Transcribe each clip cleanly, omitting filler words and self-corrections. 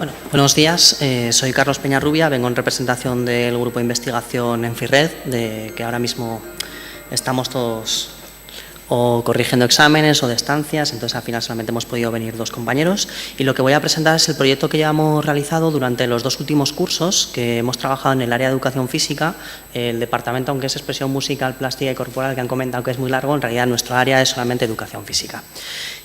Bueno, buenos días, soy Carlos Peñarrubia, vengo en representación del grupo de investigación ENFIRED, que ahora mismo estamos todos o corrigiendo exámenes o de estancias, entonces al final solamente hemos podido venir dos compañeros y lo que voy a presentar es el proyecto que ya hemos realizado durante los dos últimos cursos que hemos trabajado en el área de educación física. El departamento, aunque es expresión musical, plástica y corporal, que han comentado que es muy largo, en realidad nuestra área es solamente educación física.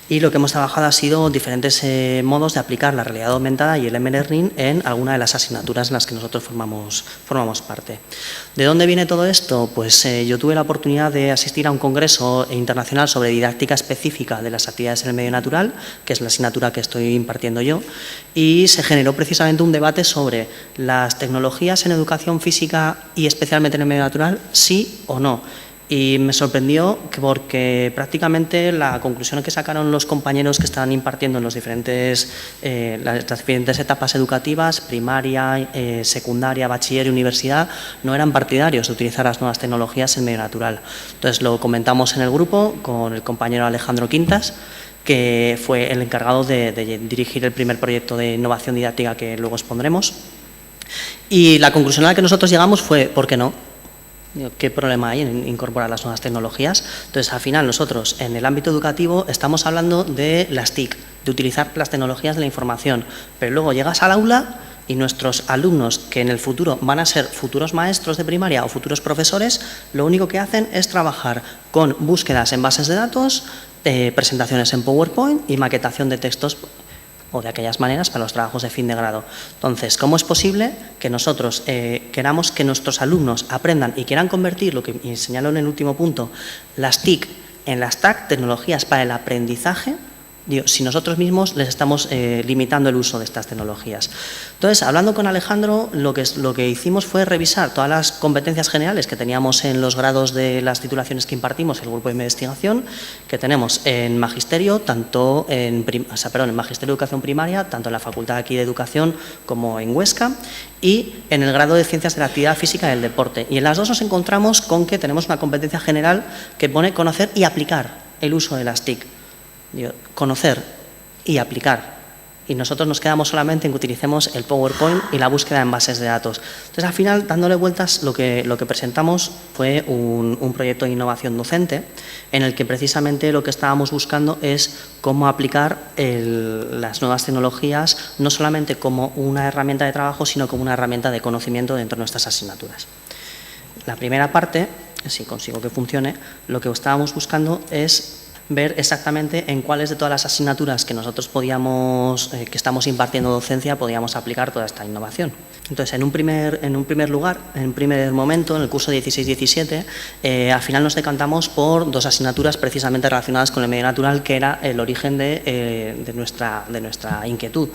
Y lo que hemos trabajado ha sido diferentes modos de aplicar la realidad aumentada y el M-Learning en alguna de las asignaturas en las que nosotros formamos parte. ¿De dónde viene todo esto? Pues yo tuve la oportunidad de asistir a un congreso internacional sobre didáctica específica de las actividades en el medio natural, que es la asignatura que estoy impartiendo yo, y se generó precisamente un debate sobre las tecnologías en educación física y especialmente en el medio natural, sí o no. Y me sorprendió porque prácticamente la conclusión que sacaron los compañeros que estaban impartiendo en las diferentes etapas educativas, primaria, secundaria, bachiller y universidad, no eran partidarios de utilizar las nuevas tecnologías en medio natural. Entonces lo comentamos en el grupo con el compañero Alejandro Quintas, que fue el encargado de dirigir el primer proyecto de innovación didáctica que luego expondremos. Y la conclusión a la que nosotros llegamos fue, ¿por qué no? ¿Qué problema hay en incorporar las nuevas tecnologías? Entonces, al final, nosotros, en el ámbito educativo, estamos hablando de las TIC, de utilizar las tecnologías de la información, pero luego llegas al aula y nuestros alumnos, que en el futuro van a ser futuros maestros de primaria o futuros profesores, lo único que hacen es trabajar con búsquedas en bases de datos, presentaciones en PowerPoint y maquetación de textos o de aquellas maneras para los trabajos de fin de grado. Entonces, ¿cómo es posible que nosotros queramos que nuestros alumnos aprendan y quieran convertir, lo que señalo en el último punto, las TIC en las TAC, tecnologías para el aprendizaje, si nosotros mismos les estamos limitando el uso de estas tecnologías? Entonces, hablando con Alejandro, lo que hicimos fue revisar todas las competencias generales que teníamos en los grados de las titulaciones que impartimos, el grupo de investigación, que tenemos en magisterio, tanto en magisterio de educación primaria, tanto en la Facultad aquí de Educación como en Huesca, y en el grado de Ciencias de la Actividad Física y del Deporte. Y en las dos nos encontramos con que tenemos una competencia general que pone conocer y aplicar el uso de las TIC. Conocer y aplicar, y nosotros nos quedamos solamente en que utilicemos el PowerPoint y la búsqueda en bases de datos. Entonces, al final, dándole vueltas, lo que presentamos fue un proyecto de innovación docente en el que precisamente lo que estábamos buscando es cómo aplicar las nuevas tecnologías no solamente como una herramienta de trabajo, sino como una herramienta de conocimiento dentro de nuestras asignaturas. La primera parte, si consigo que funcione, lo que estábamos buscando es ver exactamente en cuáles de todas las asignaturas que nosotros que estamos impartiendo docencia, podíamos aplicar toda esta innovación. Entonces, en un primer momento, en el curso 16-17, al final nos decantamos por dos asignaturas precisamente relacionadas con el medio natural, que era el origen de nuestra inquietud.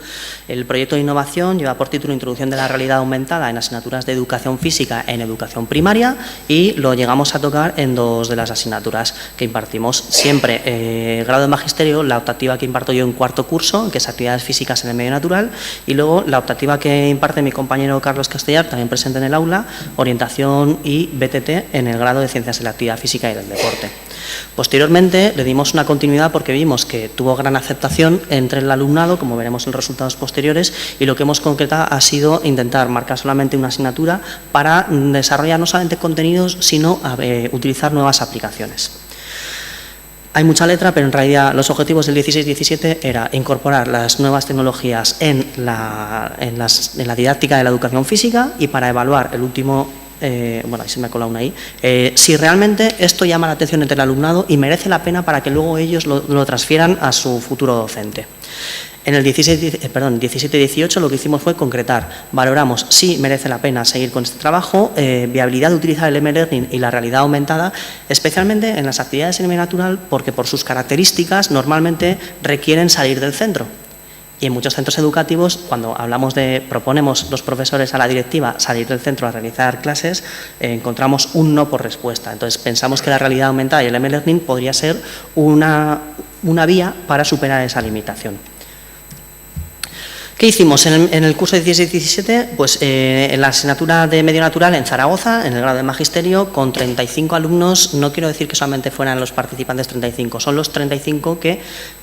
El proyecto de innovación lleva por título Introducción de la realidad aumentada en asignaturas de educación física en educación primaria, y lo llegamos a tocar en dos de las asignaturas que impartimos siempre. Grado de magisterio, la optativa que imparto yo en cuarto curso, que es actividades físicas en el medio natural, y luego la optativa que imparte mi compañero Carlos Castellar, también presente en el aula, orientación y BTT en el grado de Ciencias de la Actividad Física y del Deporte. Posteriormente le dimos una continuidad porque vimos que tuvo gran aceptación entre el alumnado, como veremos en resultados posteriores, y lo que hemos concretado ha sido intentar marcar solamente una asignatura para desarrollar no solamente contenidos, sino utilizar nuevas aplicaciones. Hay mucha letra, pero en realidad los objetivos del 16-17 era incorporar las nuevas tecnologías en la didáctica de la educación física, y para evaluar el último, bueno, ahí se me ha colado una ahí, si realmente esto llama la atención entre el alumnado y merece la pena para que luego ellos lo transfieran a su futuro docente. En el 17-18 lo que hicimos fue concretar, valoramos si merece la pena seguir con este trabajo, viabilidad de utilizar el M-Learning y la realidad aumentada, especialmente en las actividades en el medio natural, porque por sus características normalmente requieren salir del centro. Y en muchos centros educativos, cuando proponemos los profesores a la directiva salir del centro a realizar clases, encontramos un no por respuesta. Entonces, pensamos que la realidad aumentada y el M-Learning podría ser una vía para superar esa limitación. ¿Qué hicimos en el curso de 16-17? Pues en la asignatura de medio natural en Zaragoza, en el grado de magisterio, con 35 alumnos, no quiero decir que solamente fueran los participantes 35, son los 35 que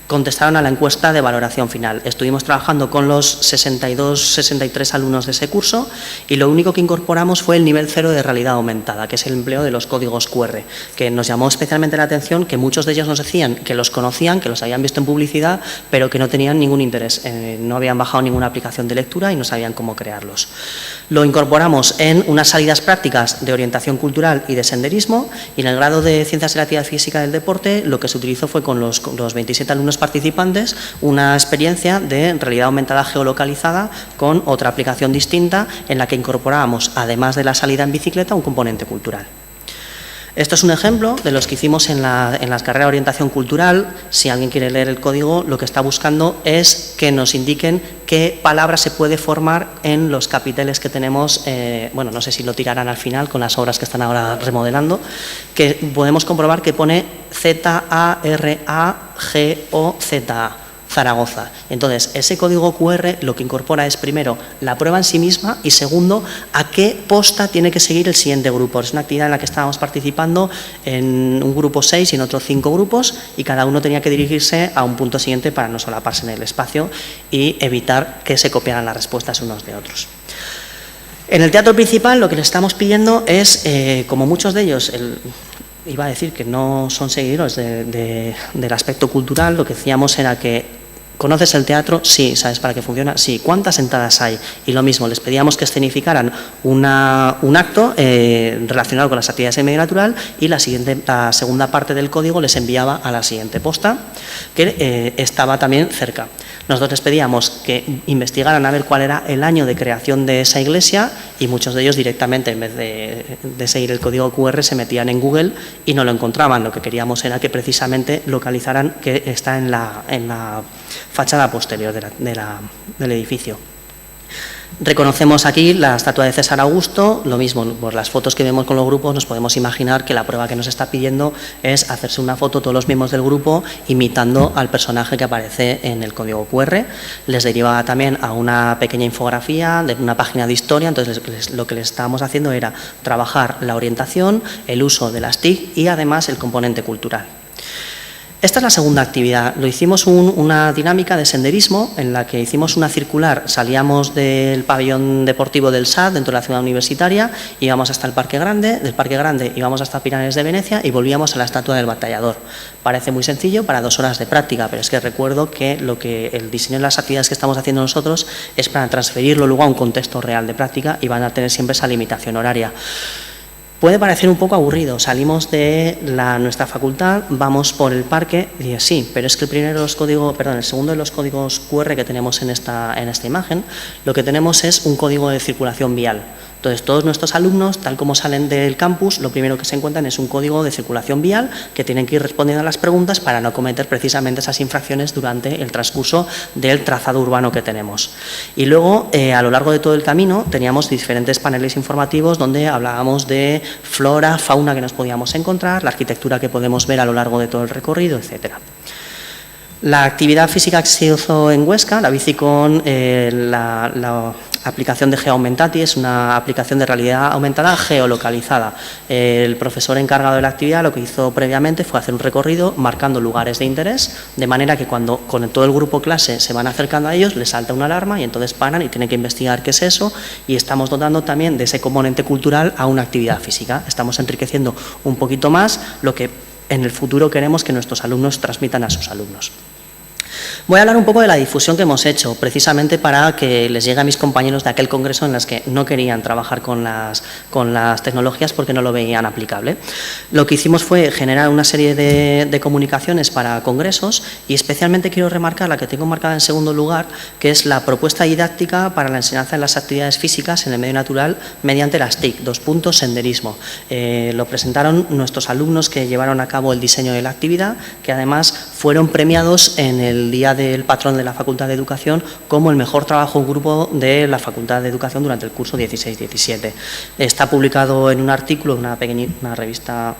contestaron a la encuesta de valoración final. Estuvimos trabajando con los 63 alumnos de ese curso y lo único que incorporamos fue el nivel 0 de realidad aumentada, que es el empleo de los códigos QR, que nos llamó especialmente la atención que muchos de ellos nos decían que los conocían, que los habían visto en publicidad, pero que no tenían ningún interés, no habían bajado ninguna aplicación de lectura y no sabían cómo crearlos. Lo incorporamos en unas salidas prácticas de orientación cultural y de senderismo, y en el grado de Ciencias de la Actividad Física del Deporte lo que se utilizó fue con los 27 alumnos participantes una experiencia de realidad aumentada geolocalizada con otra aplicación distinta en la que incorporábamos, además de la salida en bicicleta, un componente cultural. Esto es un ejemplo de los que hicimos en las carreras de orientación cultural. Si alguien quiere leer el código, lo que está buscando es que nos indiquen qué palabra se puede formar en los capiteles que tenemos, bueno, no sé si lo tirarán al final con las obras que están ahora remodelando, que podemos comprobar que pone Z-A-R-A-G-O-Z-A. Zaragoza. Entonces, ese código QR lo que incorpora es, primero, la prueba en sí misma y, segundo, a qué posta tiene que seguir el siguiente grupo. Es una actividad en la que estábamos participando en un grupo 6 y en otros 5 grupos y cada uno tenía que dirigirse a un punto siguiente para no solaparse en el espacio y evitar que se copiaran las respuestas unos de otros. En el teatro principal lo que le estamos pidiendo es, como muchos de ellos, iba a decir que no son seguidores del aspecto cultural, lo que decíamos era que ¿conoces el teatro? Sí. ¿Sabes para qué funciona? Sí. ¿Cuántas entradas hay? Y lo mismo, les pedíamos que escenificaran un acto relacionado con las actividades de medio natural y la segunda parte del código les enviaba a la siguiente posta, que estaba también cerca. Nosotros les pedíamos que investigaran a ver cuál era el año de creación de esa iglesia y muchos de ellos directamente, en vez de seguir el código QR, se metían en Google y no lo encontraban. Lo que queríamos era que precisamente localizaran que está en la fachada posterior del edificio. Reconocemos aquí la estatua de César Augusto, lo mismo, por las fotos que vemos con los grupos nos podemos imaginar que la prueba que nos está pidiendo es hacerse una foto todos los miembros del grupo imitando al personaje que aparece en el código QR. Les derivaba también a una pequeña infografía de una página de historia, entonces lo que les estábamos haciendo era trabajar la orientación, el uso de las TIC y además el componente cultural. Esta es la segunda actividad. Lo hicimos una dinámica de senderismo en la que hicimos una circular. Salíamos del pabellón deportivo del SAD, dentro de la ciudad universitaria, íbamos hasta el Parque Grande, del Parque Grande íbamos hasta Pilares de Venecia y volvíamos a la Estatua del Batallador. Parece muy sencillo para 2 horas de práctica, pero es que recuerdo que el diseño de las actividades que estamos haciendo nosotros es para transferirlo luego a un contexto real de práctica y van a tener siempre esa limitación horaria. Puede parecer un poco aburrido, salimos de nuestra facultad, vamos por el parque y dices, sí, pero es que el segundo de los códigos QR que tenemos en esta imagen, lo que tenemos es un código de circulación vial. Entonces, todos nuestros alumnos, tal como salen del campus, lo primero que se encuentran es un código de circulación vial que tienen que ir respondiendo a las preguntas para no cometer precisamente esas infracciones durante el transcurso del trazado urbano que tenemos. Y luego, a lo largo de todo el camino, teníamos diferentes paneles informativos donde hablábamos de flora, fauna que nos podíamos encontrar, la arquitectura que podemos ver a lo largo de todo el recorrido, etcétera. La actividad física que se hizo en Huesca, la bici con la aplicación de GeoAugmentati, es una aplicación de realidad aumentada geolocalizada. El profesor encargado de la actividad lo que hizo previamente fue hacer un recorrido marcando lugares de interés, de manera que cuando con todo el grupo clase se van acercando a ellos, les salta una alarma y entonces paran y tienen que investigar qué es eso, y estamos dotando también de ese componente cultural a una actividad física. Estamos enriqueciendo un poquito más lo que en el futuro queremos que nuestros alumnos transmitan a sus alumnos. Voy a hablar un poco de la difusión que hemos hecho, precisamente para que les llegue a mis compañeros de aquel congreso en las que no querían trabajar con las tecnologías porque no lo veían aplicable. Lo que hicimos fue generar una serie de comunicaciones para congresos y especialmente quiero remarcar la que tengo marcada en segundo lugar, que es la propuesta didáctica para la enseñanza de las actividades físicas en el medio natural mediante las TIC, senderismo. Lo presentaron nuestros alumnos que llevaron a cabo el diseño de la actividad, que además fueron premiados en el Día del Patrón de la Facultad de Educación como el mejor trabajo en grupo de la Facultad de Educación durante el curso 16-17. Está publicado en un artículo de una revista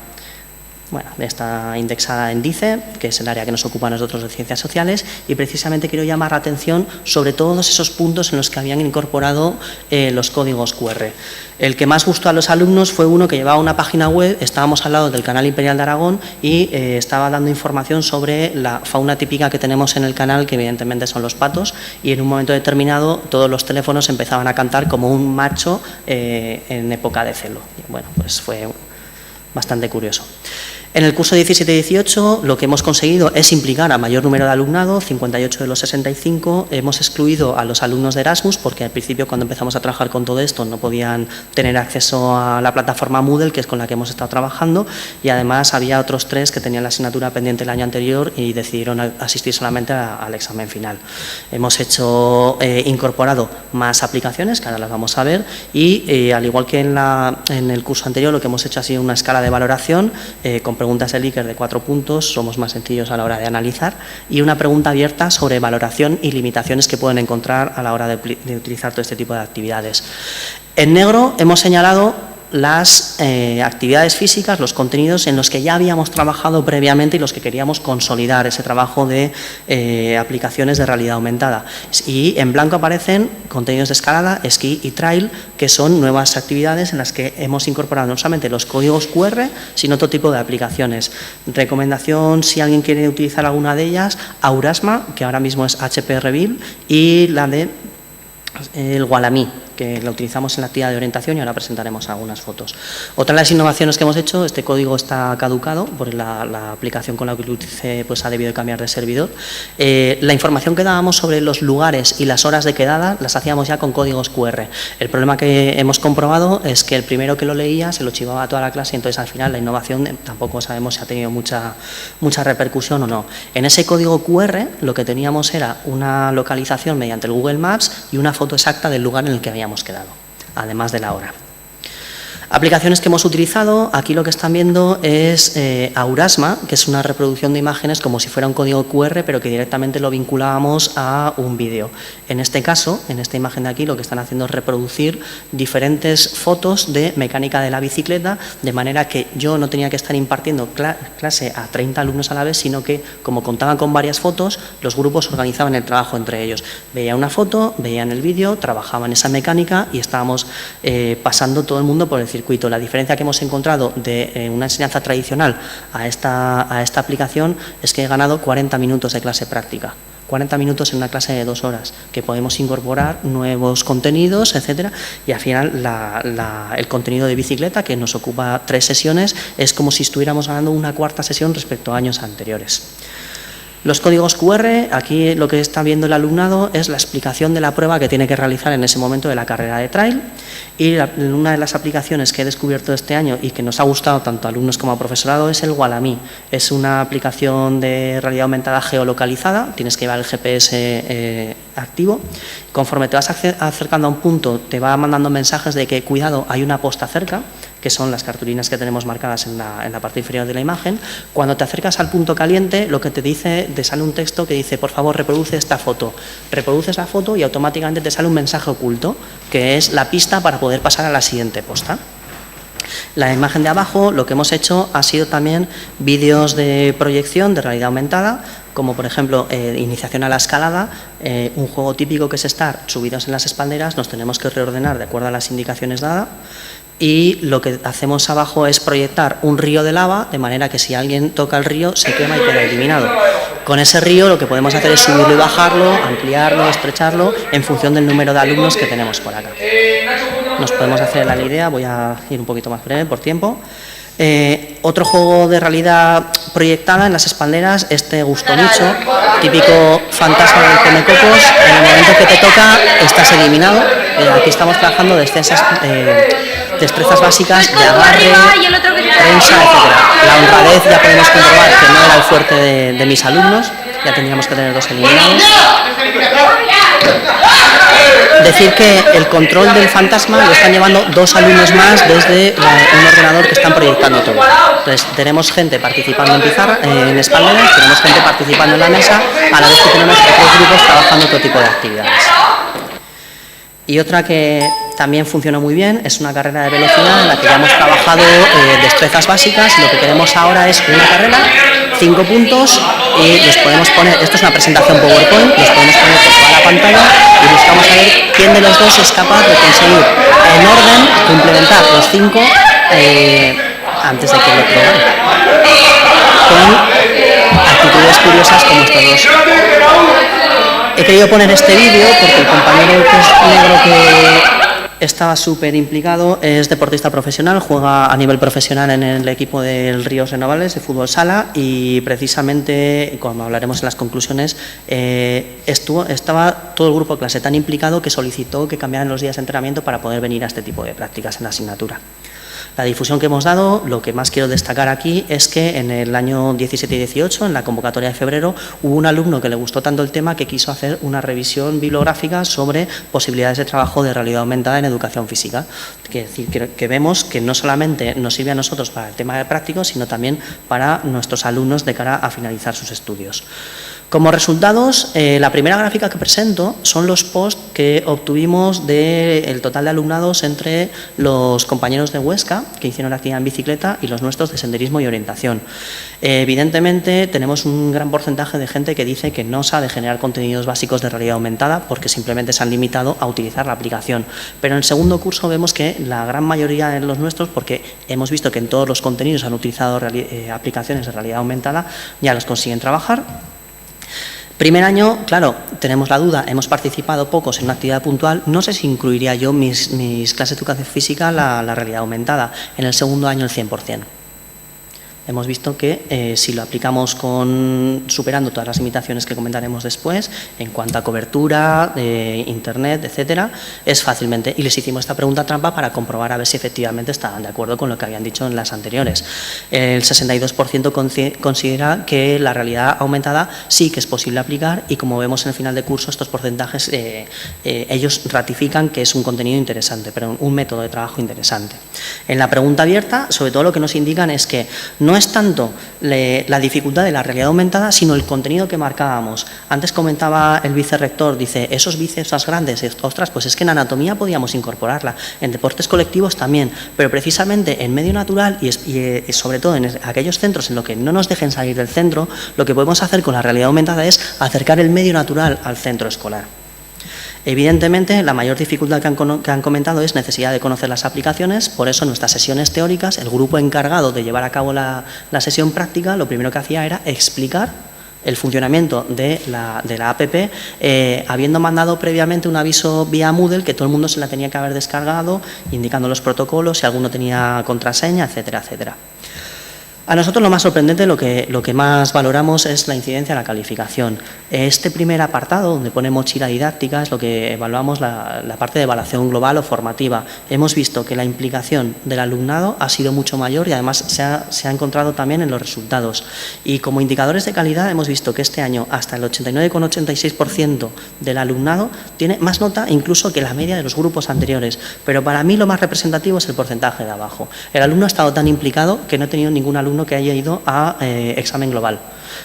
bueno, está indexada en DICE, que es el área que nos ocupa a nosotros de Ciencias Sociales, y precisamente quiero llamar la atención sobre todos esos puntos en los que habían incorporado los códigos QR. El que más gustó a los alumnos fue uno que llevaba una página web, estábamos al lado del Canal Imperial de Aragón y estaba dando información sobre la fauna típica que tenemos en el canal, que evidentemente son los patos, y en un momento determinado todos los teléfonos empezaban a cantar como un macho en época de celo. Bueno, pues fue bastante curioso. En el curso 17-18 lo que hemos conseguido es implicar a mayor número de alumnado, 58 de los 65, hemos excluido a los alumnos de Erasmus porque al principio cuando empezamos a trabajar con todo esto no podían tener acceso a la plataforma Moodle, que es con la que hemos estado trabajando, y además había otros 3 que tenían la asignatura pendiente el año anterior y decidieron asistir solamente al examen final. Hemos incorporado más aplicaciones, que ahora las vamos a ver, y al igual que en el curso anterior lo que hemos hecho ha sido una escala de valoración con preguntas de Likert de 4 puntos, somos más sencillos a la hora de analizar, y una pregunta abierta sobre valoración y limitaciones que pueden encontrar a la hora de utilizar todo este tipo de actividades. En negro hemos señalado las actividades físicas, los contenidos en los que ya habíamos trabajado previamente y los que queríamos consolidar ese trabajo de aplicaciones de realidad aumentada. Y en blanco aparecen contenidos de escalada, esquí y trail, que son nuevas actividades en las que hemos incorporado no solamente los códigos QR, sino otro tipo de aplicaciones. Recomendación, si alguien quiere utilizar alguna de ellas, Aurasma, que ahora mismo es HP Reveal, y la de el Walamí, que lo utilizamos en la actividad de orientación y ahora presentaremos algunas fotos. Otra de las innovaciones que hemos hecho, este código está caducado, por la aplicación con la que lo utilicé pues ha debido cambiar de servidor. La información que dábamos sobre los lugares y las horas de quedada las hacíamos ya con códigos QR. El problema que hemos comprobado es que el primero que lo leía se lo chivaba a toda la clase y entonces al final la innovación tampoco sabemos si ha tenido mucha repercusión o no. En ese código QR lo que teníamos era una localización mediante el Google Maps y una foto exacta del lugar en el que habíamos quedado, además de la hora. Aplicaciones que hemos utilizado, aquí lo que están viendo es Aurasma, que es una reproducción de imágenes como si fuera un código QR, pero que directamente lo vinculábamos a un vídeo. En este caso, en esta imagen de aquí, lo que están haciendo es reproducir diferentes fotos de mecánica de la bicicleta, de manera que yo no tenía que estar impartiendo clase a 30 alumnos a la vez, sino que, como contaban con varias fotos, los grupos organizaban el trabajo entre ellos. Veían una foto, veían el vídeo, trabajaban esa mecánica y estábamos pasando todo el mundo por el circuito. La diferencia que hemos encontrado de una enseñanza tradicional a esta aplicación es que he ganado 40 minutos de clase práctica. 40 minutos en una clase de 2 horas, que podemos incorporar nuevos contenidos, etcétera, y al final el contenido de bicicleta, que nos ocupa 3 sesiones, es como si estuviéramos ganando una 4ª sesión respecto a años anteriores. Los códigos QR, aquí lo que está viendo el alumnado es la explicación de la prueba que tiene que realizar en ese momento de la carrera de trail, y una de las aplicaciones que he descubierto este año y que nos ha gustado tanto a alumnos como a profesorado es el Walamí. Es una aplicación de realidad aumentada geolocalizada, tienes que llevar el GPS activo. Conforme te vas acercando a un punto, te va mandando mensajes de que, cuidado, hay una posta cerca, que son las cartulinas que tenemos marcadas en la parte inferior de la imagen. Cuando te acercas al punto caliente, lo que te sale un texto que dice, por favor, reproduce esta foto. Reproduces la foto y automáticamente te sale un mensaje oculto, que es la pista para poder pasar a la siguiente posta. La imagen de abajo, lo que hemos hecho ha sido también vídeos de proyección de realidad aumentada, como por ejemplo iniciación a la escalada, un juego típico que es estar subidos en las espalderas, nos tenemos que reordenar de acuerdo a las indicaciones dadas, y lo que hacemos abajo es proyectar un río de lava, de manera que si alguien toca el río se quema y queda eliminado. Con ese río lo que podemos hacer es subirlo y bajarlo, ampliarlo, estrecharlo, en función del número de alumnos que tenemos por acá. Nos podemos hacer la idea, voy a ir un poquito más breve por tiempo. Otro juego de realidad proyectada en las espalderas, este Gusto Nicho, típico fantasma del comecocos. En el momento que te toca estás eliminado. Aquí estamos trabajando destrezas básicas de agarre, prensa, etc. La honradez ya podemos comprobar que no era el fuerte de mis alumnos, ya tendríamos que tener 2 eliminados. Decir que el control del fantasma lo están llevando 2 alumnos más desde un ordenador que están proyectando todo. Entonces tenemos gente participando en pizarra, en espalderas, tenemos gente participando en la mesa, a la vez que tenemos otros grupos trabajando otro tipo de actividades. Y otra que también funciona muy bien, es una carrera de velocidad en la que ya hemos trabajado destrezas básicas y lo que queremos ahora es una carrera, 5 puntos y los podemos poner, esto es una presentación PowerPoint, los podemos poner por toda la pantalla y buscamos a ver quién de los dos es capaz de conseguir en orden complementar los 5 antes de que el otro gane, con actitudes curiosas como estos dos. He querido poner este vídeo porque el compañero que es negro que estaba súper implicado es deportista profesional, juega a nivel profesional en el equipo del Ríos Renovables de fútbol sala y precisamente, como hablaremos en las conclusiones, estaba todo el grupo de clase tan implicado que solicitó que cambiaran los días de entrenamiento para poder venir a este tipo de prácticas en la asignatura. La difusión que hemos dado, lo que más quiero destacar aquí es que en el año 17 y 18, en la convocatoria de febrero, hubo un alumno que le gustó tanto el tema que quiso hacer una revisión bibliográfica sobre posibilidades de trabajo de realidad aumentada en educación física. Es decir, que vemos que no solamente nos sirve a nosotros para el tema de práctico, sino también para nuestros alumnos de cara a finalizar sus estudios. Como resultados, la primera gráfica que presento son los posts que obtuvimos del total de alumnados entre los compañeros de Huesca, que hicieron la actividad en bicicleta, y los nuestros de senderismo y orientación. Evidentemente, tenemos un gran porcentaje de gente que dice que no sabe generar contenidos básicos de realidad aumentada porque simplemente se han limitado a utilizar la aplicación. Pero en el segundo curso vemos que la gran mayoría de los nuestros, porque hemos visto que en todos los contenidos han utilizado aplicaciones de realidad aumentada, ya los consiguen trabajar. Primer año, claro, tenemos la duda, hemos participado pocos en una actividad puntual, no sé si incluiría yo mis clases de educación física la realidad aumentada. En el segundo año el 100%. Hemos visto que si lo aplicamos superando todas las limitaciones que comentaremos después, en cuanto a cobertura, internet, etcétera, es fácilmente. Y les hicimos esta pregunta trampa para comprobar a ver si efectivamente estaban de acuerdo con lo que habían dicho en las anteriores. El 62% considera que la realidad aumentada sí que es posible aplicar y, como vemos en el final de curso, estos porcentajes ellos ratifican que es un contenido interesante, pero un método de trabajo interesante. En la pregunta abierta, sobre todo lo que nos indican es que no es tanto la dificultad de la realidad aumentada, sino el contenido que marcábamos. Antes comentaba el vicerrector, dice, esos bíceps grandes, ostras, pues es que en anatomía podíamos incorporarla, en deportes colectivos también, pero precisamente en medio natural y sobre todo en aquellos centros en los que no nos dejen salir del centro, lo que podemos hacer con la realidad aumentada es acercar el medio natural al centro escolar. Evidentemente, la mayor dificultad que han comentado es necesidad de conocer las aplicaciones, por eso en nuestras sesiones teóricas, el grupo encargado de llevar a cabo la sesión práctica, lo primero que hacía era explicar el funcionamiento de la app, habiendo mandado previamente un aviso vía Moodle que todo el mundo se la tenía que haber descargado, indicando los protocolos, si alguno tenía contraseña, etcétera, etcétera. A nosotros lo más sorprendente, lo que más valoramos es la incidencia de la calificación. Este primer apartado, donde pone mochila didáctica, es lo que evaluamos la parte de evaluación global o formativa. Hemos visto que la implicación del alumnado ha sido mucho mayor y además se ha encontrado también en los resultados. Y como indicadores de calidad hemos visto que este año hasta el 89,86% del alumnado tiene más nota incluso que la media de los grupos anteriores. Pero para mí lo más representativo es el porcentaje de abajo. El alumno ha estado tan implicado que no he tenido ningún alumno que haya ido a examen global.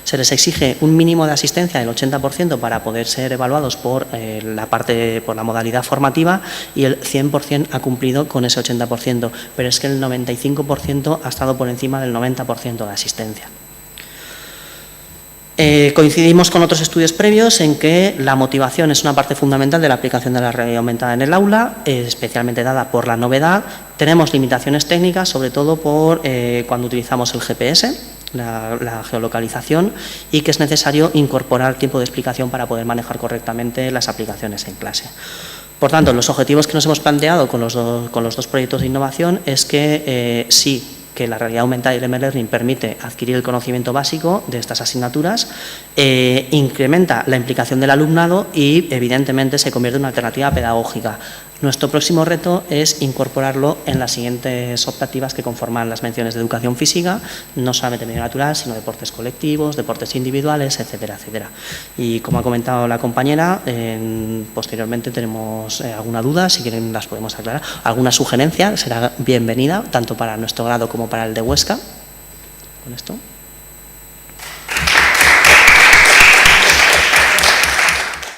Se les exige un mínimo de asistencia del 80% para poder ser evaluados por la modalidad formativa y el 100% ha cumplido con ese 80%, pero es que el 95% ha estado por encima del 90% de asistencia. Coincidimos con otros estudios previos en que la motivación es una parte fundamental de la aplicación de la realidad aumentada en el aula, especialmente dada por la novedad. Tenemos limitaciones técnicas, sobre todo por cuando utilizamos el GPS, la geolocalización, y que es necesario incorporar tiempo de explicación para poder manejar correctamente las aplicaciones en clase. Por tanto, los objetivos que nos hemos planteado con los dos proyectos de innovación es que sí, que la realidad aumentada y el M-Learning permite adquirir el conocimiento básico de estas asignaturas, incrementa la implicación del alumnado y, evidentemente, se convierte en una alternativa pedagógica. Nuestro próximo reto es incorporarlo en las siguientes optativas que conforman las menciones de educación física, no solamente medio natural, sino deportes colectivos, deportes individuales, etcétera, etcétera. Y como ha comentado la compañera, posteriormente tenemos alguna duda, si quieren las podemos aclarar. Alguna sugerencia será bienvenida, tanto para nuestro grado como para el de Huesca. Con esto.